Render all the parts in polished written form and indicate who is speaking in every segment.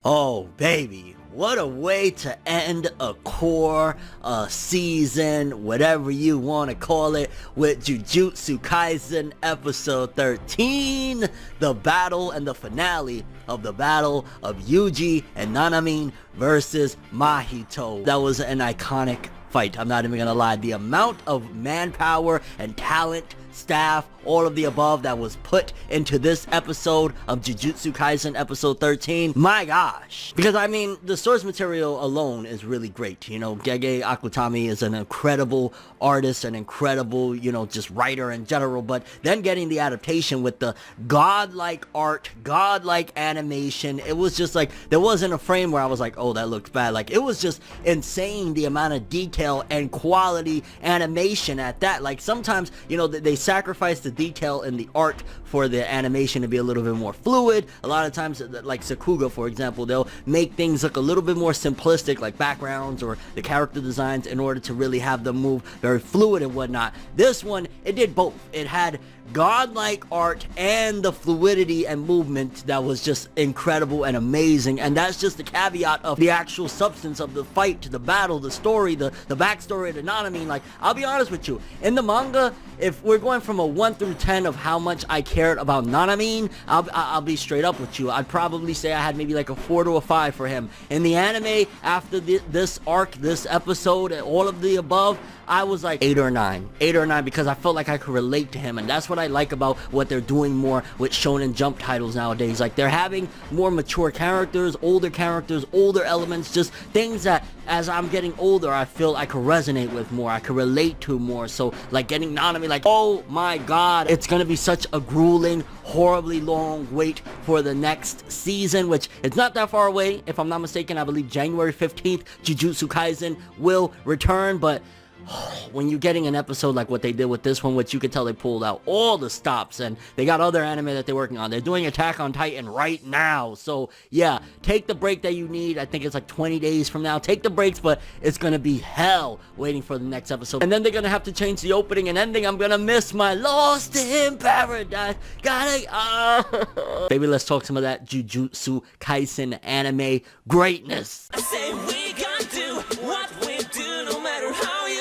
Speaker 1: Oh, baby, what a way to end a core, season, whatever you want to call it, with Jujutsu Kaisen episode 13, the battle and the finale of the battle of Yuji and Nanami versus Mahito. That was an iconic fight. I'm not even gonna lie. The amount of manpower and talent, staff, all of the above that was put into this episode of Jujutsu Kaisen episode 13, my gosh. Because I mean, the source material alone is really great. You know, Gege Akutami is an incredible artist, an incredible, you know, just writer in general, but then getting the adaptation with the godlike art, godlike animation, it was just like, there wasn't a frame where I was like, oh, that looks bad. Like, it was just insane, the amount of detail and quality animation at that. Like, sometimes, you know, they sacrifice the detail in the art for the animation to be a little bit more fluid. A lot of times, like Sakuga, for example, they'll make things look a little bit more simplistic, like backgrounds or the character designs, in order to really have them move very fluid and whatnot. This one, it did both. It had godlike art and the fluidity and movement that was just incredible and amazing. And that's just the caveat of the actual substance of the fight, the battle, the story, the backstory of the Nanami. Like, I'll be honest with you, in the manga, if we're going from a 1 through 10 of how much I cared about Nanami, I'll be straight up with you. I'd probably say I had maybe like a 4 to a 5 for him. In the anime, after this arc, this episode, and all of the above, I was like 8 or 9, because I felt like I could relate to him. And that's what I like about what they're doing more with Shonen Jump titles nowadays. Like, they're having more mature characters, older elements, just things that as I'm getting older, I feel I could resonate with more, I could relate to more. So like getting Nanami, like, oh my god, it's gonna be such a grueling, horribly long wait for the next season, which it's not that far away. If I'm not mistaken, I believe January 15th, Jujutsu Kaisen will return. But when you're getting an episode like what they did with this one, which you could tell they pulled out all the stops, and they got other anime that they're working on. They're doing Attack on Titan right now. So yeah, take the break that you need. I think it's like 20 days from now. Take the breaks, but it's gonna be hell waiting for the next episode. And then they're gonna have to change the opening and ending. I'm gonna miss my Lost in Paradise. Baby, let's talk some of that Jujutsu Kaisen anime greatness.
Speaker 2: I say we gonna do what we do, no matter how you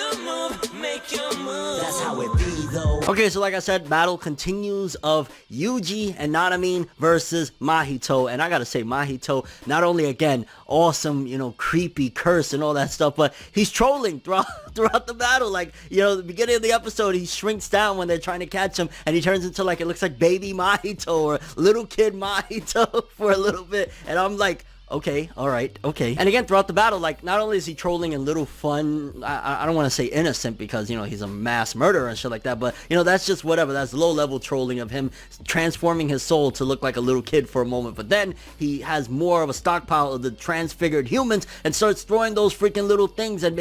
Speaker 2: make your move.
Speaker 1: That's how it be, though. Okay, so like I said, battle continues of Yuji and Nanami versus Mahito. And I gotta say, Mahito, not only, again, awesome, you know, creepy curse and all that stuff, but he's trolling throughout the battle. Like, you know, the beginning of the episode, he shrinks down when they're trying to catch him, and he turns into, like, it looks like baby Mahito or little kid Mahito for a little bit. And I'm like, okay, alright, okay. And again, throughout the battle, like, not only is he trolling in little fun, I don't want to say innocent, because, you know, he's a mass murderer and shit like that, but, you know, that's just whatever. That's low-level trolling of him transforming his soul to look like a little kid for a moment. But then he has more of a stockpile of the transfigured humans and starts throwing those freaking little things and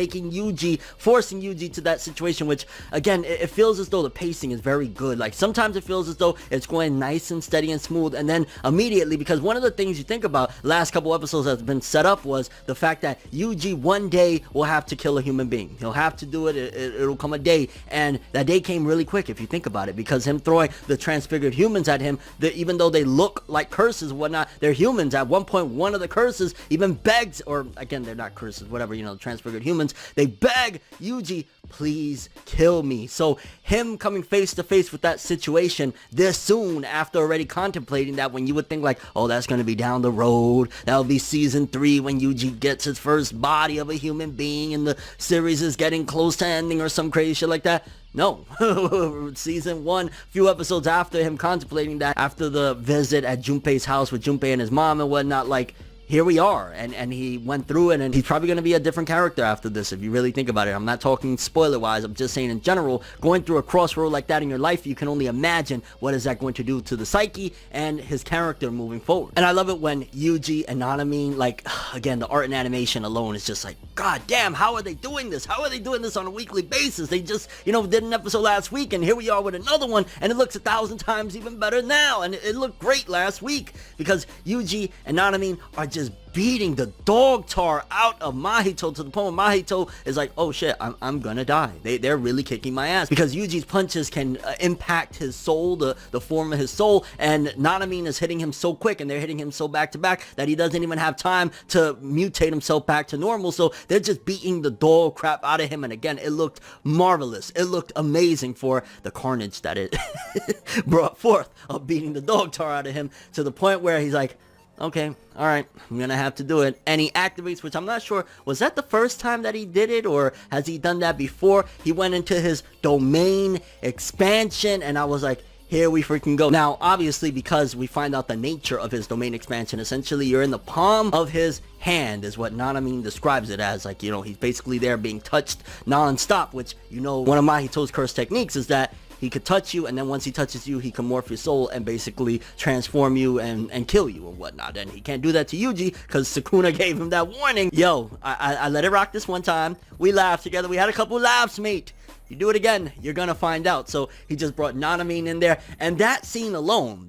Speaker 1: forcing Yuji to that situation, which, again, it feels as though the pacing is very good. Like, sometimes it feels as though it's going nice and steady and smooth, and then immediately, because one of the things you think about last couple episodes that's been set up was the fact that Yuji one day will have to kill a human being. He'll have to do it. It'll come a day, and that day came really quick if you think about it, because him throwing the transfigured humans at him, even though they look like curses and whatnot, they're humans. At one point, one of the curses even begs, or again, they're not curses, whatever, you know, the transfigured humans, they beg Yuji, please kill me. So him coming face to face with that situation this soon, after already contemplating that, when you would think like, oh, that's going to be down the road, that'll be season 3 when Yuji gets his first body of a human being and the series is getting close to ending or some crazy shit like that. No. Season 1, few episodes after him contemplating that, after the visit at Junpei's house with Junpei and his mom and whatnot, like, here we are, and he went through it, and he's probably going to be a different character after this, if you really think about it. I'm not talking spoiler-wise, I'm just saying in general, going through a crossroad like that in your life, you can only imagine what is that going to do to the psyche and his character moving forward. And I love it when Yuji and Nanami, like, again, the art and animation alone is just like, god damn, how are they doing this? How are they doing this on a weekly basis? They just, you know, did an episode last week, and here we are with another one, and it looks 1,000 times even better now, and it looked great last week, because Yuji and Nanami are just beating the dog tar out of Mahito to the point where Mahito is like, oh shit, I'm gonna die. They're really kicking my ass, because Yuji's punches can impact his soul, the form of his soul, and Nanami is hitting him so quick and they're hitting him so back to back that he doesn't even have time to mutate himself back to normal. So they're just beating the dog crap out of him, and again, it looked marvelous. It looked amazing for the carnage that it brought forth of beating the dog tar out of him, to the point where he's like, okay, all right, I'm gonna have to do it. And he activates, which I'm not sure, was that the first time that he did it, or has he done that before? He went into his domain expansion, and I was like, here we freaking go. Now, obviously, because we find out the nature of his domain expansion, essentially you're in the palm of his hand is what Nanami describes it as. Like, you know, he's basically there being touched non-stop, which, you know, one of Mahito's curse techniques is that he could touch you, and then once he touches you, he can morph your soul and basically transform you and kill you or whatnot. And he can't do that to Yuji because Sukuna gave him that warning. Yo, I let it rock this one time. We laughed together. We had a couple laughs, mate. You do it again, you're gonna find out. So he just brought Nanami in there, and that scene alone,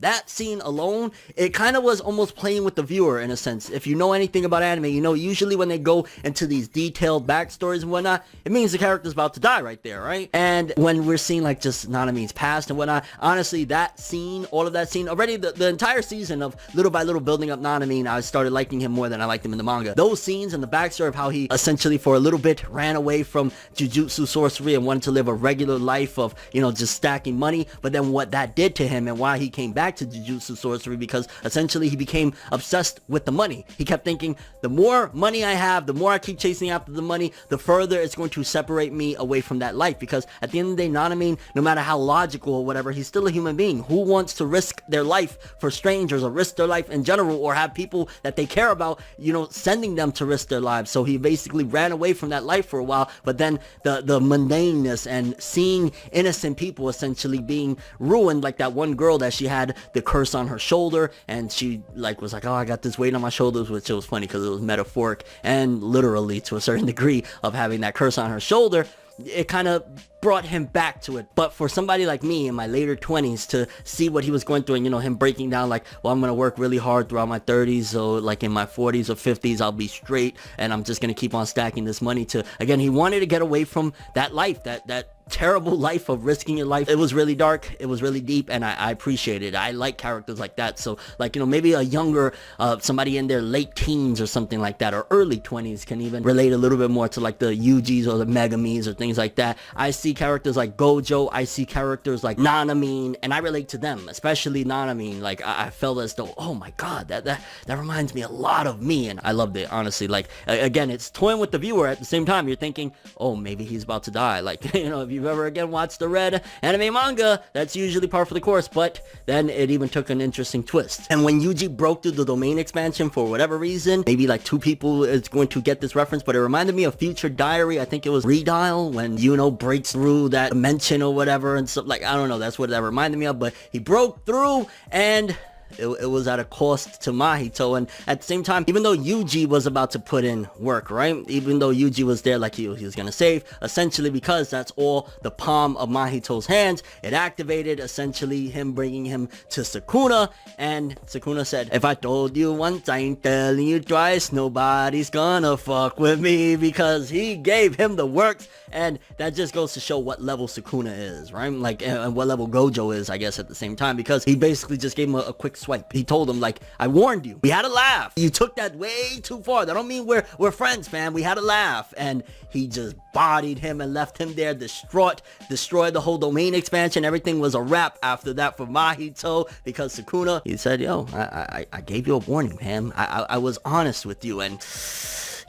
Speaker 1: it kind of was almost playing with the viewer in a sense. If you know anything about anime, you know usually when they go into these detailed backstories and whatnot, it means the character's about to die right there, right? And when we're seeing like just Nanami's past and whatnot, honestly, that scene, all of that scene, already the entire season of little by little building up Nanami, I started liking him more than I liked him in the manga. Those scenes and the backstory of how he essentially for a little bit ran away from Jujutsu sorcery and wanted to live a regular life of, you know, just stacking money, but then what that did to him and why he came back to Jujutsu sorcery, because essentially he became obsessed with the money. He kept thinking, the more money I have, the more I keep chasing after the money, the further it's going to separate me away from that life, because at the end of the day, Nanami, no matter how logical or whatever, he's still a human being. Who wants to risk their life for strangers, or risk their life in general, or have people that they care about, you know, sending them to risk their lives? So he basically ran away from that life for a while, but then the mundaneness and seeing innocent people essentially being ruined, like that one girl that she had the curse on her shoulder, and she like was like, oh, I got this weight on my shoulders, which it was funny because it was metaphoric and literally to a certain degree of having that curse on her shoulder. It kind of brought him back to it. But for somebody like me in my later 20s to see what he was going through, and you know, him breaking down like, well, I'm gonna work really hard throughout my 30s, so like in my 40s or 50s I'll be straight, and I'm just gonna keep on stacking this money, to again, he wanted to get away from that life, that terrible life of risking your life. It was really dark, it was really deep, and I appreciate it. I like characters like that. So like, you know, maybe a younger somebody in their late teens or something like that, or early 20s can even relate a little bit more to like the Yujis or the Megamis or things like that. I see characters like Gojo, I see characters like Nanami, and I relate to them, especially Nanami. Like I felt as though, oh my god, that reminds me a lot of me, and I loved it, honestly. Like again, it's toying with the viewer. At the same time, you're thinking, oh, maybe he's about to die. Like, you know, if you've ever again watched the red anime manga, that's usually par for the course, but then it even took an interesting twist. And when Yuji broke through the domain expansion for whatever reason, maybe like 2 people is going to get this reference, but it reminded me of Future Diary. I think it was Redial, when Yuno breaks through that dimension or whatever, and stuff like, I don't know, that's what that reminded me of. But he broke through, and it was at a cost to Mahito. And at the same time, even though Yuji was about to put in work, right? Even though Yuji was there like he was gonna save, essentially because that's all the palm of Mahito's hands, it activated essentially him bringing him to Sukuna. And Sukuna said, if I told you once, I ain't telling you twice, nobody's gonna fuck with me, because he gave him the works. And that just goes to show what level Sukuna is, right? Like, and what level Gojo is, I guess, at the same time, because he basically just gave him a quick swipe. He told him, like, I warned you. We had a laugh. You took that way too far. That don't mean we're friends, fam. We had a laugh. And he just bodied him and left him there distraught, destroyed the whole domain expansion. Everything was a wrap after that for Mahito, because Sukuna, he said, yo, I gave you a warning, man. I was honest with you, and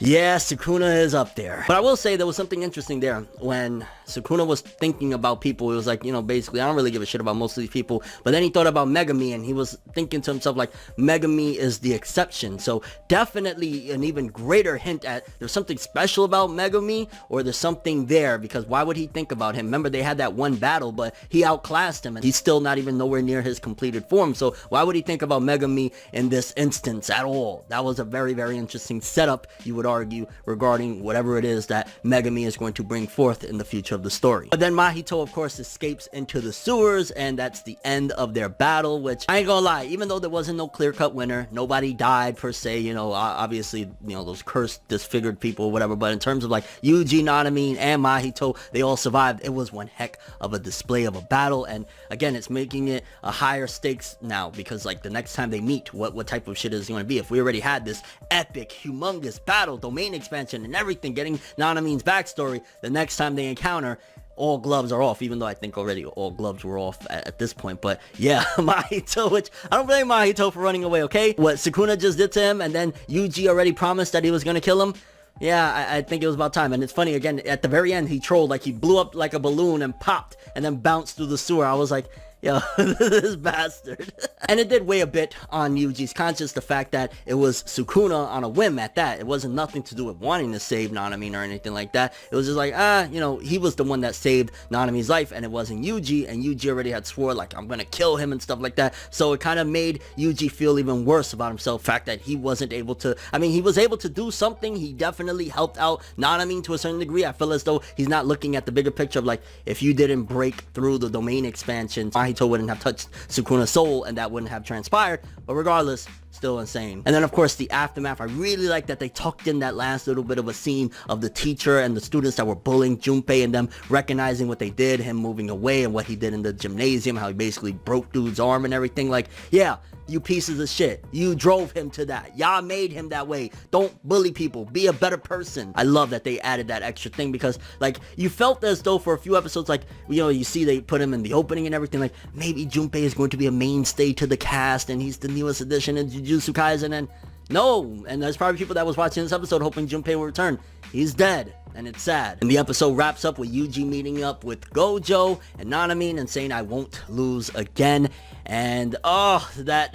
Speaker 1: yeah, Sukuna is up there. But I will say there was something interesting there when Sukuna was thinking about people. It was like, you know, basically, I don't really give a shit about most of these people. But then he thought about Megami, and he was thinking to himself, like, Megami is the exception. So definitely an even greater hint at there's something special about Megami, or there's something there, because why would he think about him? Remember, they had that one battle, but he outclassed him, and he's still not even nowhere near his completed form. So why would he think about Megami in this instance at all? That was a very, very interesting setup, you would argue, regarding whatever it is that Megami is going to bring forth in the future of the story. But then Mahito, of course, escapes into the sewers, and that's the end of their battle, which I ain't gonna lie, even though there wasn't no clear-cut winner, nobody died per se, you know, obviously, you know, those cursed, disfigured people, whatever, but in terms of like Yuji Nanami and Mahito, they all survived. It was one heck of a display of a battle, and again, it's making it a higher stakes now, because like the next time they meet, what type of shit is it going to be? If we already had this epic, humongous battle, domain expansion and everything, getting Nanami's backstory, the next time they encounter, all gloves are off, even though I think already all gloves were off at this point. But yeah, Mahito, which I don't blame Mahito for running away, okay? What Sukuna just did to him, and then Yuji already promised that he was going to kill him. Yeah, I think it was about time. And it's funny, again, at the very end, he trolled, like he blew up like a balloon and popped and then bounced through the sewer. I was like, yo, this bastard. And it did weigh a bit on Yuji's conscience, the fact that it was Sukuna on a whim at that. It wasn't nothing to do with wanting to save Nanami or anything like that. It was just like, you know, he was the one that saved Nanami's life, and it wasn't Yuji, and Yuji already had swore, like, I'm gonna kill him and stuff like that. So it kind of made Yuji feel even worse about himself, the fact that he wasn't able to, I mean, he was able to do something. He definitely helped out Nanami to a certain degree. I feel as though he's not looking at the bigger picture of, like, if you didn't break through the domain expansion, Mahito wouldn't have touched Sukuna's soul, and that wouldn't have transpired. But regardless, still insane. And then of course the aftermath, I really like that they tucked in that last little bit of a scene of the teacher and the students that were bullying Junpei, and them recognizing what they did, him moving away, and what he did in the gymnasium, how he basically broke dude's arm and everything. Like, yeah, you pieces of shit, you drove him to that, y'all made him that way. Don't bully people, be a better person. I love that they added that extra thing, because like, you felt as though for a few episodes, like, you know, you see they put him in the opening and everything, like maybe Junpei is going to be a mainstay to the cast and he's the newest addition in Jujutsu Kaisen, and no, and there's probably people that was watching this episode hoping Junpei will return. He's dead, and it's sad. And the episode wraps up with Yuji meeting up with Gojo and Nanami and saying, I won't lose again. And oh, that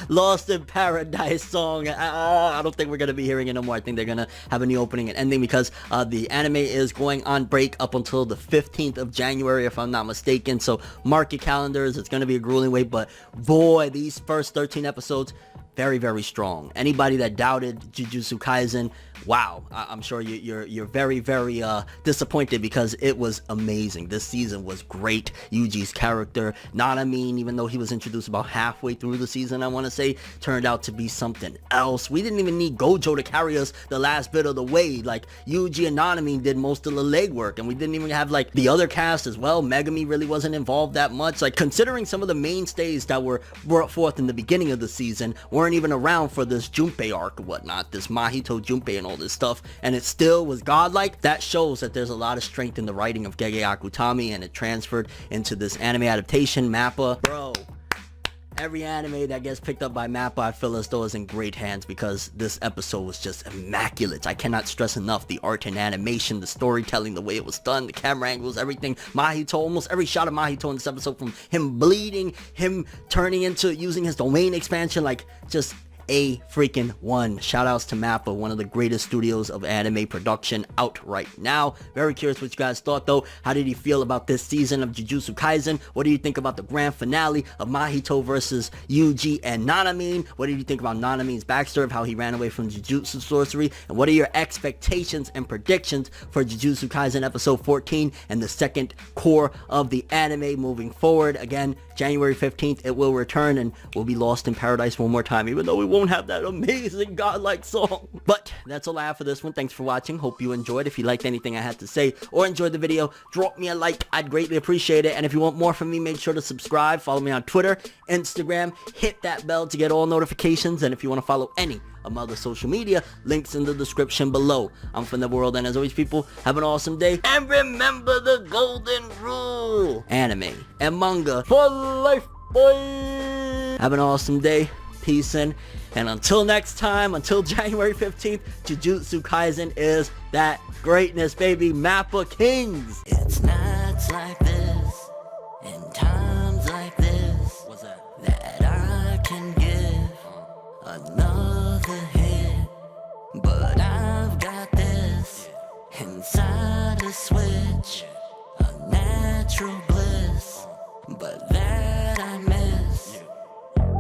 Speaker 1: Lost in Paradise song, I don't think we're gonna be hearing it no more. I think they're gonna have a new opening and ending, because the anime is going on break up until the 15th of January, if I'm not mistaken. So mark your calendars, it's gonna be a grueling wait, but boy, these first 13 episodes, very, very strong. Anybody that doubted Jujutsu Kaisen, wow, I'm sure you're very, very disappointed, because it was amazing. This season was great. Yuji's character, Nanami, even though he was introduced about halfway through the season, I want to say, turned out to be something else. We didn't even need Gojo to carry us the last bit of the way. Like, Yuji and Nanami did most of the legwork, and we didn't even have like the other cast as well. Megami really wasn't involved that much. Like, considering some of the mainstays that were brought forth in the beginning of the season weren't even around for this Junpei arc or whatnot, this Mahito Junpei and all this stuff, and it still was godlike. That shows that there's a lot of strength in the writing of Gege Akutami, and it transferred into this anime adaptation. Mappa, bro, every anime that gets picked up by Mappa, I feel as though is in great hands, because this episode was just immaculate. I cannot stress enough the art and animation, the storytelling, the way it was done, the camera angles, everything. Mahito, almost every shot of Mahito in this episode, from him bleeding, him turning into using his domain expansion, like, just a freaking one. Shout outs to Mappa, one of the greatest studios of anime production out right now. Very curious what you guys thought though. How did you feel about this season of Jujutsu Kaisen? What do you think about the grand finale of Mahito versus Yuji and Nanami? What did you think about Nanami's backstory, of how he ran away from Jujutsu sorcery? And what are your expectations and predictions for Jujutsu Kaisen episode 14 and the second core of the anime moving forward? Again, January 15th, it will return, and we'll be lost in paradise one more time, even though we won't have that amazing godlike song. But that's all I have for this one. Thanks for watching. Hope you enjoyed. If you liked anything I had to say or enjoyed the video, drop me a like. I'd greatly appreciate it. And if you want more from me, make sure to subscribe. Follow me on Twitter, Instagram. Hit that bell to get all notifications. And if you want to follow any of my other social media, links in the description below. I'm ForneverWorld, and as always, people, have an awesome day. And remember the golden rule: anime and manga for life, boy. Have an awesome day. Peace in. And until next time, until January 15th, Jujutsu Kaisen is that greatness, baby. Mappa Kings.
Speaker 2: It's nights like this, and times like this,
Speaker 1: What's that?
Speaker 2: that I can give another hit. But I've got this inside a switch, a natural bliss, but that I miss.